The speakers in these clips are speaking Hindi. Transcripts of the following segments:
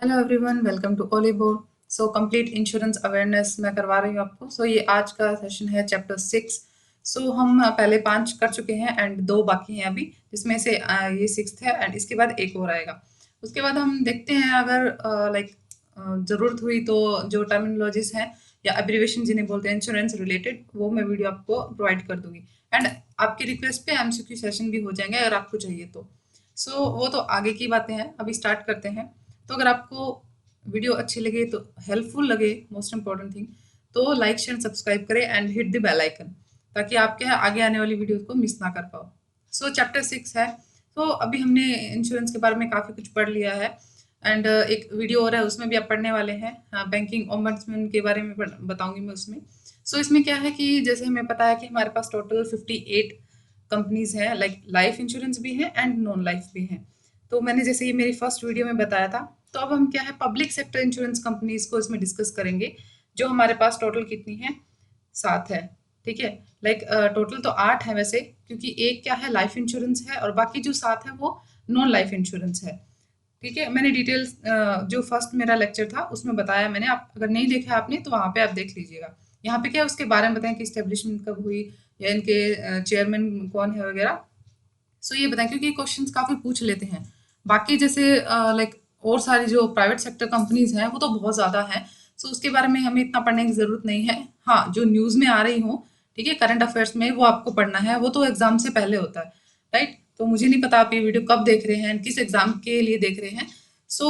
Hello everyone, welcome to Oliveboard. Complete insurance awareness मैं करवा रही हूँ आपको। ये आज का सेशन है चैप्टर 6। हम पहले 5 कर चुके हैं एंड 2 बाकी हैं अभी, जिसमें से ये 6th है एंड इसके बाद एक और आएगा। उसके बाद हम देखते हैं अगर लाइक ज़रूरत हुई तो जो टर्मिनोलॉजीज हैं या एब्रीवेशन जिन्हें बोलते हैं इंश्योरेंस रिलेटेड, वो मैं वीडियो आपको प्रोवाइड कर दूंगी। एंड आपकी रिक्वेस्ट पे एमसीक्यू सेशन भी हो जाएंगे अगर आपको चाहिए तो। वो तो आगे की बातें हैं, अभी स्टार्ट करते हैं। तो अगर आपको वीडियो अच्छी लगे तो हेल्पफुल लगे, मोस्ट इंपॉर्टेंट थिंग, तो लाइक शेयर सब्सक्राइब करें and hit the bell icon, ताकि आपके आगे आने वाली वीडियो को मिस ना कर पाओ। चैप्टर 6 है। अभी हमने इंश्योरेंस के बारे में काफ़ी कुछ पढ़ लिया है एंड एक वीडियो और है, उसमें भी आप पढ़ने वाले हैं। बैंकिंग ओम्बड्समैन के बारे में बताऊंगी मैं उसमें। इसमें क्या है कि जैसे हमें पता है कि हमारे पास टोटल 58 कंपनीज हैं, लाइक लाइफ इंश्योरेंस भी है एंड नॉन लाइफ भी हैं। तो मैंने जैसे ये मेरी फर्स्ट वीडियो में बताया था, तो अब हम क्या है पब्लिक सेक्टर इंश्योरेंस कंपनीज को इसमें डिस्कस करेंगे, जो हमारे पास टोटल कितनी है, 7 है। ठीक है, लाइक टोटल तो 8 है वैसे, क्योंकि एक क्या है लाइफ इंश्योरेंस है और बाकी जो 7 है वो नॉन लाइफ इंश्योरेंस है। ठीक है, मैंने डिटेल्स जो फर्स्ट मेरा लेक्चर था उसमें बताया मैंने, आप अगर नहीं देखा आपने तो वहाँ पे आप देख लीजिएगा। यहाँ पे क्या है उसके बारे में बताएं कि स्टेब्लिशमेंट कब हुई या इनके चेयरमैन कौन है वगैरह। ये बताएं क्योंकि ये क्वेश्चंस काफ़ी पूछ लेते हैं। बाकी जैसे लाइक और सारी जो प्राइवेट सेक्टर कंपनीज हैं वो तो बहुत ज़्यादा हैं। उसके बारे में हमें इतना पढ़ने की ज़रूरत नहीं है। हाँ, जो न्यूज़ में आ रही हो, ठीक है, करंट अफेयर्स में, वो आपको पढ़ना है, वो तो एग्जाम से पहले होता है, राइट। तो मुझे नहीं पता आप ये वीडियो कब देख रहे हैं, किस एग्जाम के लिए देख रहे हैं।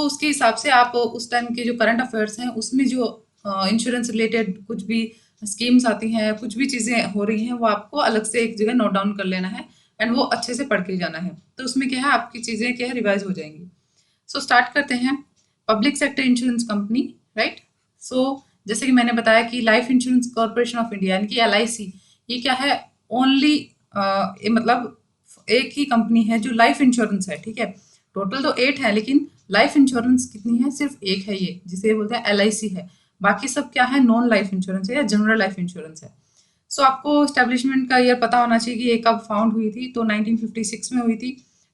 उसके हिसाब से आप उस टाइम के जो करंट अफेयर्स हैं उसमें जो इंश्योरेंस रिलेटेड कुछ भी स्कीम्स आती हैं, कुछ भी चीज़ें हो रही हैं, वो आपको अलग से एक जगह नोट डाउन कर लेना है एंड वो अच्छे से पढ़ के जाना है। तो उसमें क्या है आपकी चीज़ें क्या है रिवाइज हो जाएंगी। स्टार्ट करते हैं। Public sector insurance company, right. जैसे कि मैंने बताया कि life insurance corporation of India यानी कि LIC, ये क्या है, ओनली मतलब एक ही कंपनी है जो लाइफ इंश्योरेंस है। ठीक है, टोटल तो 8 है लेकिन लाइफ इंश्योरेंस कितनी है, सिर्फ एक है, ये जिसे बोलते हैं LIC है। बाकी सब क्या है, नॉन लाइफ इंश्योरेंस है या जनरल लाइफ इंश्योरेंस है। आपको स्टैब्लिशमेंट का ईयर पता होना चाहिए कि ये कब फाउंड हुई थी, तो 1956 में हुई थी।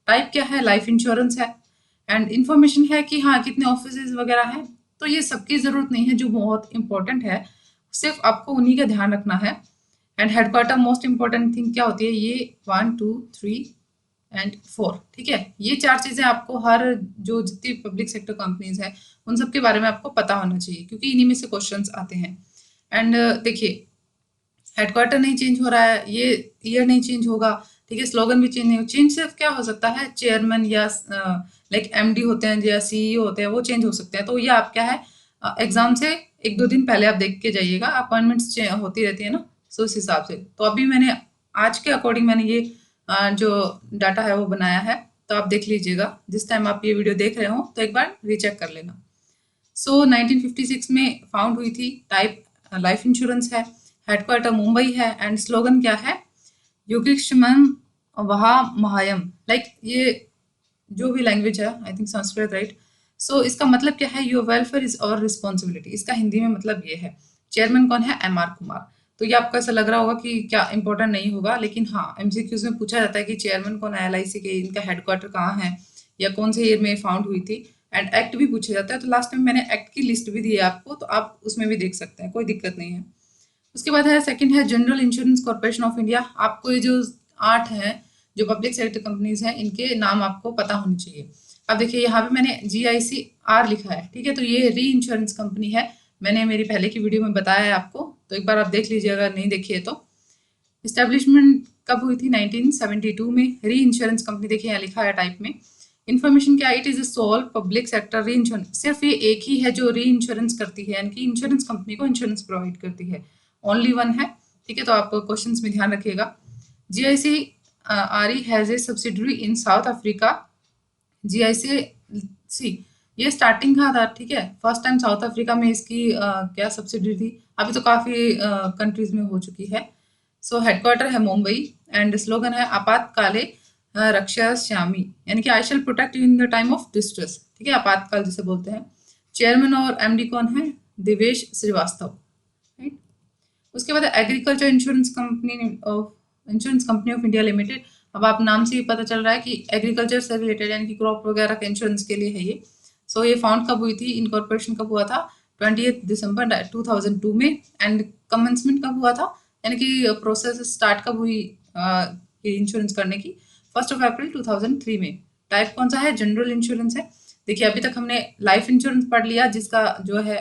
टाइप क्या है, लाइफ इंश्योरेंस है। एंड इन्फॉर्मेशन है कि हाँ कितने ऑफिस वगैरह हैं, तो ये सबकी ज़रूरत नहीं है, जो बहुत इंपॉर्टेंट है सिर्फ आपको उन्हीं का ध्यान रखना है। And headquarter most important thing क्या होती है, ये 1 2 3 एंड 4, ठीक है, ये 4 चीज़ें आपको हर जो जितनी पब्लिक सेक्टर कंपनीज है उन सब के बारे में आपको पता होना चाहिए, क्योंकि इन्हीं में से क्वेश्चंस आते हैं। एंड देखिए, हेडक्वार्टर नहीं चेंज हो रहा है, ये ईयर नहीं चेंज होगा, ठीक है, स्लोगन भी चेंज नहीं हो, चेंज सिर्फ क्या हो सकता है, चेयरमैन या लाइक MD होते हैं या CEO होते हैं, वो चेंज हो सकते हैं। तो ये आप क्या है एग्जाम से 1-2 दिन पहले आप देख के जाइएगा, अपॉइंटमेंट्स होती रहती है ना, उस हिसाब से। तो अभी मैंने आज के अकॉर्डिंग मैंने ये जो डाटा है वो बनाया है, तो आप देख लीजिएगा जिस टाइम आप ये वीडियो देख रहे हो, तो एक बार रीचेक कर लेना। 1956 में फाउंड हुई थी, टाइप लाइफ इंश्योरेंस है, हेडक्वार्टर मुंबई है एंड स्लोगन क्या है, योगेक्षमम वहा महायम, लाइक ये जो भी लैंग्वेज है, आई थिंक संस्कृत, राइट। इसका मतलब क्या है, योर वेलफेयर इज और रिस्पॉन्सिबिलिटी, इसका हिंदी में मतलब ये है। चेयरमैन कौन है, MR कुमार। तो ये आपको ऐसा लग रहा होगा कि क्या इंपॉर्टेंट नहीं होगा, लेकिन हाँ MCQs में पूछा जाता है कि चेयरमैन कौन है LIC के, इनका हेडक्वार्टर कहाँ है या कौन से ईयर में फाउंड हुई थी। एंड एक्ट भी पूछा जाता है, तो लास्ट में मैंने एक्ट की लिस्ट भी दी है आपको, तो आप उसमें भी देख सकते हैं, कोई दिक्कत नहीं है। उसके बाद है सेकंड है general insurance corporation of India. आपको ये जो 8 हैं जो पब्लिक सेक्टर कंपनीज हैं, इनके नाम आपको पता होने चाहिए। अब देखिए यहाँ पे मैंने GICR लिखा है, ठीक है, तो ये री इंश्योरेंस कंपनी है, मैंने मेरी पहले की वीडियो में बताया है आपको, तो एक बार आप देख लीजिए अगर नहीं देखी है तो। इस्टेब्लिशमेंट कब हुई थी, 1972 में। री इंश्योरेंस कंपनी देखिए यहाँ लिखा है टाइप में। इन्फॉर्मेशन क्या, it is a sole public sector reinsurance, सिर्फ ये एक ही है जो री इंश्योरेंस करती है, यानी कि इंश्योरेंस कंपनी को इंश्योरेंस प्रोवाइड करती है, ओनली वन है। ठीक है, तो आप क्वेश्चन में ध्यान रखिएगा। GIC has a subsidiary in south Africa. GIC ये स्टार्टिंग का था, ठीक है, फर्स्ट टाइम साउथ अफ्रीका में इसकी क्या सब्सिडरी थी, अभी तो काफ़ी कंट्रीज में हो चुकी है। हेडक्वार्टर है मुंबई एंड स्लोगन है आपातकाले रक्षा श्यामी, यानी कि I shall protect you in the time of distress, ठीक है, आपातकाल जिसे बोलते हैं। चेयरमैन और MD कौन है, देवेश श्रीवास्तव, राइट। उसके बाद agriculture insurance company of India limited. अब आप नाम से ही पता चल रहा है कि एग्रीकल्चर से रिलेटेड यानी कि क्रॉप वगैरह के इंश्योरेंस के लिए है ये। सो ये फाउंड कब हुई थी, इनकॉर्पोरेशन कब हुआ था, 20 दिसंबर 2002 में। एंड कमेंसमेंट कब हुआ था, यानी कि प्रोसेस स्टार्ट कब हुई ये इंश्योरेंस करने की, 1 अप्रैल 2003 में। टाइप कौन सा है, जनरल इंश्योरेंस है। देखिए अभी तक हमने लाइफ इंश्योरेंस पढ़ लिया जिसका जो है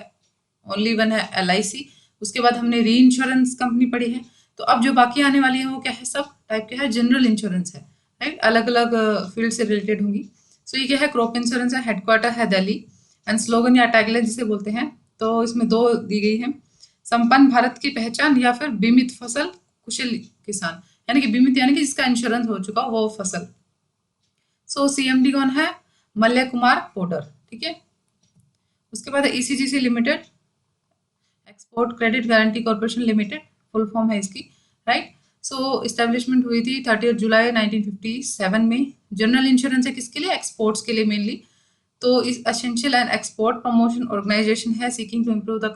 ओनली वन है LIC। उसके बाद हमने री इंश्योरेंस कंपनी पढ़ी है। तो अब जो बाकी आने वाली है वो क्या है, सब टाइप के है, जनरल इंश्योरेंस है, राइट, अलग अलग फील्ड से रिलेटेड होंगी। सो ये क्या है, क्रॉप इंश्योरेंस है, हेडक्वार्टर है दिल्ली। एंड स्लोगन या टैगलाइन जिसे बोलते हैं, तो इसमें दो दी गई है, संपन्न भारत की पहचान या फिर बीमित फसल कुशल किसान, यानी कि बीमित यानी कि जिसका इंश्योरेंस हो चुका वो फसल। सो CMD कौन है, मल्य कुमार पोडर, ठीक है। उसके बाद ECGC limited, export credit guarantee corporation limited, full form है इसकी, राइट। सो इस्टेब्लिशमेंट हुई थी 30 जुलाई 1957 में। जनरल इंश्योरेंस है किसके लिए, एक्सपोर्ट्स के लिए मेनली। तो इस essential and export promotion organisation है, seeking to improve the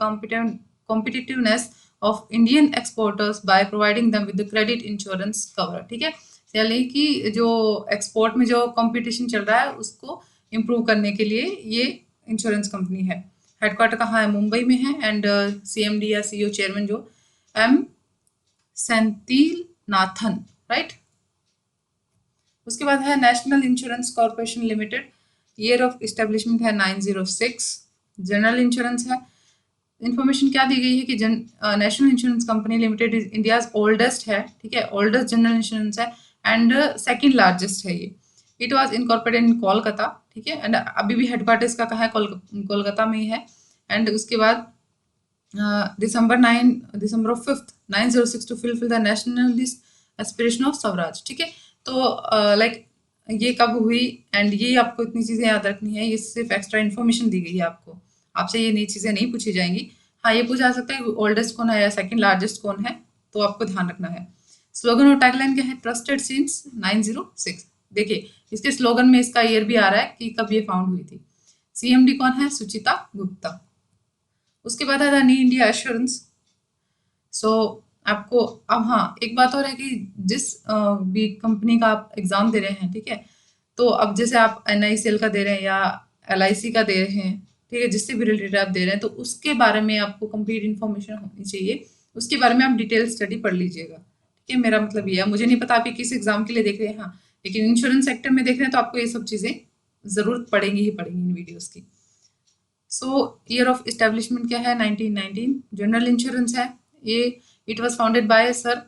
competitiveness of Indian exporters by providing them with credit insurance cover, ठीक है। यानी कि जो एक्सपोर्ट में जो कंपटीशन चल रहा है उसको इम्प्रूव करने के लिए ये इंश्योरेंस कंपनी है। हेडक्वार्टर कहाँ है, मुंबई में है। एंड CMD या CEO चेयरमैन जो M सेंथिल नाथन, राइट। उसके बाद है national insurance corporation limited, year of establishment है 906। जनरल इंश्योरेंस है, इन्फॉर्मेशन क्या दी गई है कि national insurance company limited is India's oldest है, ठीक है, ओल्डेस्ट जनरल इंश्योरेंस है एंड सेकंड लार्जेस्ट है ये। It was incorporated in Kolkata, ठीक है। एंड अभी भी हेडक्वार्टर इसका कहाँ है, कोलकाता में ही है। एंड उसके बाद December 5th 906 to fulfil the nationalist aspiration of Swaraj, ठीक है। तो लाइक ये कब हुई, एंड ये आपको इतनी चीज़ें याद रखनी है, ये सिर्फ एक्स्ट्रा इन्फॉर्मेशन दी गई है आपको, आपसे ये नई चीज़ें नहीं पूछी जाएंगी। हाँ ये पूछा जा सकता है ओल्डेस्ट कौन है या सेकंड लार्जेस्ट कौन है, तो आपको ध्यान रखना है। स्लोगन और टैगलाइन क्या है, ट्रस्टेड सिंस 906। देखिए इसके स्लोगन में इसका ईयर भी आ रहा है कि कब ये फाउंड हुई थी। CMD कौन है, सुचिता गुप्ता। उसके बाद आता है नी इंडिया एश्योरेंस। सो आपको अब हाँ एक बात और है कि जिस भी कंपनी का आप एग्जाम दे रहे हैं, ठीक है, तो अब जैसे आप NICL का दे रहे हैं या LIC का दे रहे हैं, ठीक है, जिससे भी रिलेटेड आप दे रहे हैं, तो उसके बारे में आपको कंप्लीट इन्फॉर्मेशन होनी चाहिए, उसके बारे में आप डिटेल स्टडी पढ़ लीजिएगा, ठीक है। मेरा मतलब ये है, मुझे नहीं पता आप किस एग्जाम के लिए देख रहे हैं, हाँ, लेकिन इंश्योरेंस सेक्टर में देख रहे हैं तो आपको ये सब चीज़ें ज़रूर पड़ेंगी ही पड़ेंगी इन वीडियोज़ की। सो ईयर ऑफ इस्टेब्लिशमेंट क्या है, 1919। जनरल इंश्योरेंस है ये, it was founded by sir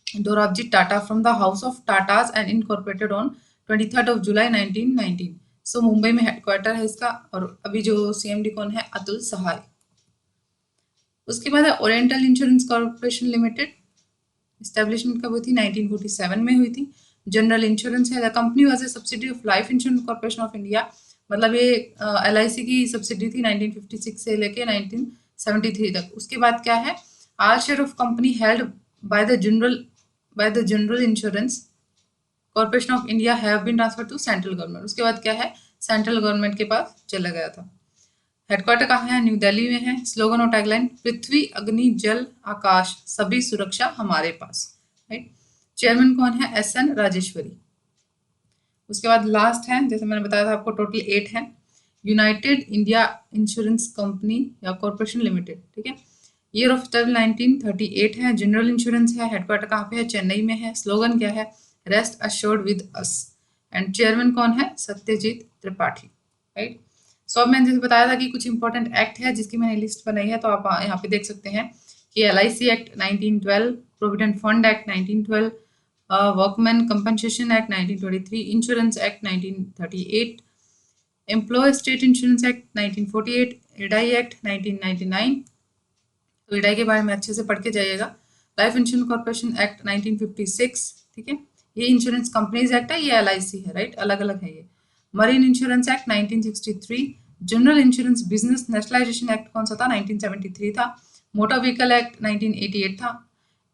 Dorabji Tata from the house of Tatas and incorporated on 23 जुलाई 1919। सो मुंबई में हेडक्वार्टर है इसका, और अभी जो CMD कौन है, अतुल सहाय। उसके बाद है oriental insurance corporation limited, establishment कब हुई थी, 1947 में हुई थी। जनरल इंश्योरेंस है, the company was a subsidy of life insurance corporation of India, मतलब ये LIC की सब्सिडी थी 1956 से लेके 1973 तक। उसके बाद क्या है, all share of company held by the general insurance corporation of India have been transfer to central government. उसके बाद क्या है, सेंट्रल गवर्नमेंट के पास चला गया था। हेडक्वार्टर कहाँ है, न्यू दिल्ली में है। स्लोगन और टैगलाइन, पृथ्वी अग्नि जल आकाश सभी सुरक्षा हमारे पास, राइट। चेयरमैन कौन है, SN राजेश्वरी। उसके बाद लास्ट है, जैसे मैंने बताया था आपको टोटल 8 है, यूनाइटेड इंडिया इंश्योरेंस कंपनी या कॉर्पोरेशन लिमिटेड, ठीक है। ईयर ऑफ 1938 है। जनरल इंश्योरेंस है, हेडक्वार्टर कहाँ पे है, चेन्नई में है। स्लोगन क्या है, rest assured with us. And chairman कौन है, सत्यजीत त्रिपाठी, राइट। सो अब मैंने जैसे बताया था कि कुछ इंपॉर्टेंट एक्ट है जिसकी मैंने लिस्ट बनाई है, तो आप यहाँ पे देख सकते हैं कि LIC act 1912, provident fund act 1912, workman compensation act 1923, insurance act 1938, employ state insurance act 1948, IRDAI act 1999। तो इडाई के बारे में अच्छे से पढ़ के जाइएगा। लाइफ इंश्योरेंस कॉर्पोरेशन एक्ट 1956, ठीक है, ये इंश्योरेंस कंपनीज एक्ट है, ये LIC है, राइट, अलग अलग है ये। Marine insurance act 1963, general insurance business nationalisation act कौन सा था, 1973 था। मोटर व्हीकल एक्ट 1988 था।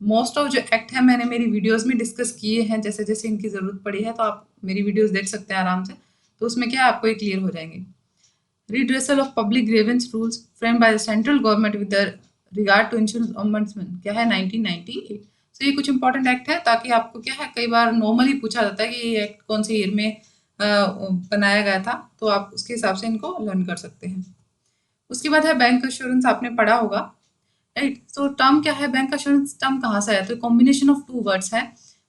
मोस्ट ऑफ जो एक्ट है मैंने मेरी वीडियोस में डिस्कस किए हैं, जैसे जैसे इनकी ज़रूरत पड़ी है, तो आप मेरी वीडियोस देख सकते हैं आराम से, तो उसमें क्या है आपको ये क्लियर हो जाएंगे। redressal of public grievance rules framed by the central government with regard to insurance ombudsman क्या है, 1998। तो ये कुछ इंपॉर्टेंट एक्ट है, ताकि आपको क्या है, कई बार नॉर्मली पूछा जाता है कि ये एक्ट कौन से ईयर में बनाया गया था, तो आप उसके हिसाब से इनको लर्न कर सकते हैं। उसके बाद है बैंक अश्योरेंस, आपने पढ़ा होगा, राइट। सो टर्म क्या है, बैंक अश्योरेंस टर्म कहाँ से आया, तो कॉम्बिनेशन ऑफ टू वर्ड्स है,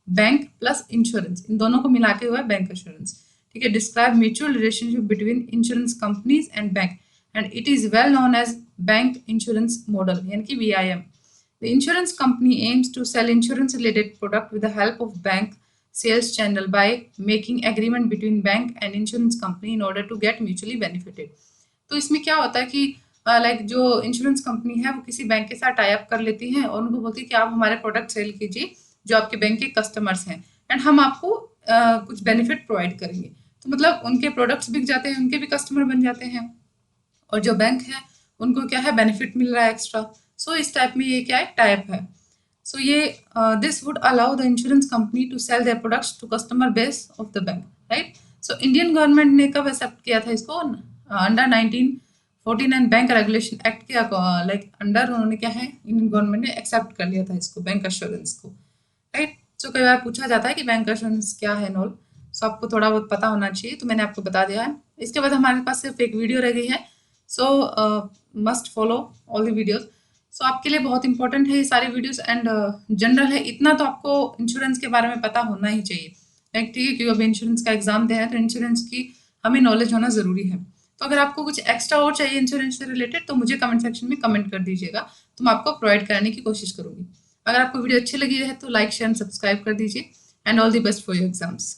बैंक प्लस इंश्योरेंस, इन दोनों को मिला के हुआ है बैंक अश्योरेंस। ठीक है, describe mutual relationship between insurance companies and bank and it is well known as bank insurance model, यानी कि BIM। The insurance company aims to sell insurance-related product with the help of bank sales channel by making agreement between bank and insurance company in order to get mutually benefited। तो इसमें क्या होता है कि लाइक जो इंश्योरेंस कंपनी है वो किसी बैंक के साथ टाई अप कर लेती है और उनको बोलती है कि आप हमारे प्रोडक्ट सेल कीजिए जो आपके बैंक के कस्टमर्स हैं, एंड हम आपको कुछ बेनिफिट प्रोवाइड करेंगे। तो मतलब उनके प्रोडक्ट्स बिक जाते हैं, उनके भी कस्टमर बन जाते हैं, और जो बैंक है उनको क्या है, बेनिफिट मिल रहा है एक्स्ट्रा। सो इस टाइप में ये क्या है, टाइप है। सो ये this would allow the insurance company to sell their products to customer base of the bank, right. So Indian government ने कब एक्सेप्ट किया था इसको, अंडर 1949 बैंक रेगुलेशन एक्ट के लाइक अंडर उन्होंने क्या है, इंडियन गवर्नमेंट ने एक्सेप्ट कर लिया था इसको, बैंक अश्योरेंस को, राइट। सो कई बार पूछा जाता है कि बैंक अश्योरेंस क्या है नॉल, सो आपको थोड़ा बहुत पता होना चाहिए, तो मैंने आपको बता दिया है। इसके बाद हमारे पास सिर्फ एक वीडियो रह गई है, so must follow all the videos. So आपके लिए बहुत इंपॉर्टेंट है ये सारी वीडियोस, एंड जनरल है, इतना तो आपको इंश्योरेंस के बारे में पता होना ही चाहिए, लाइक ठीक है, क्योंकि अभी इंश्योरेंस का एग्जाम दे रहे हैं तो इंश्योरेंस की हमें नॉलेज होना ज़रूरी है। तो अगर आपको कुछ एक्स्ट्रा और चाहिए इंश्योरेंस से रिलेटेड तो मुझे कमेंट सेक्शन में कमेंट कर दीजिएगा, तो मैं आपको प्रोवाइड कराने की कोशिश करूंगी। अगर आपको वीडियो अच्छी लगी है तो लाइक शेयर एंड सब्सक्राइब कर दीजिए, and all the best for your exams.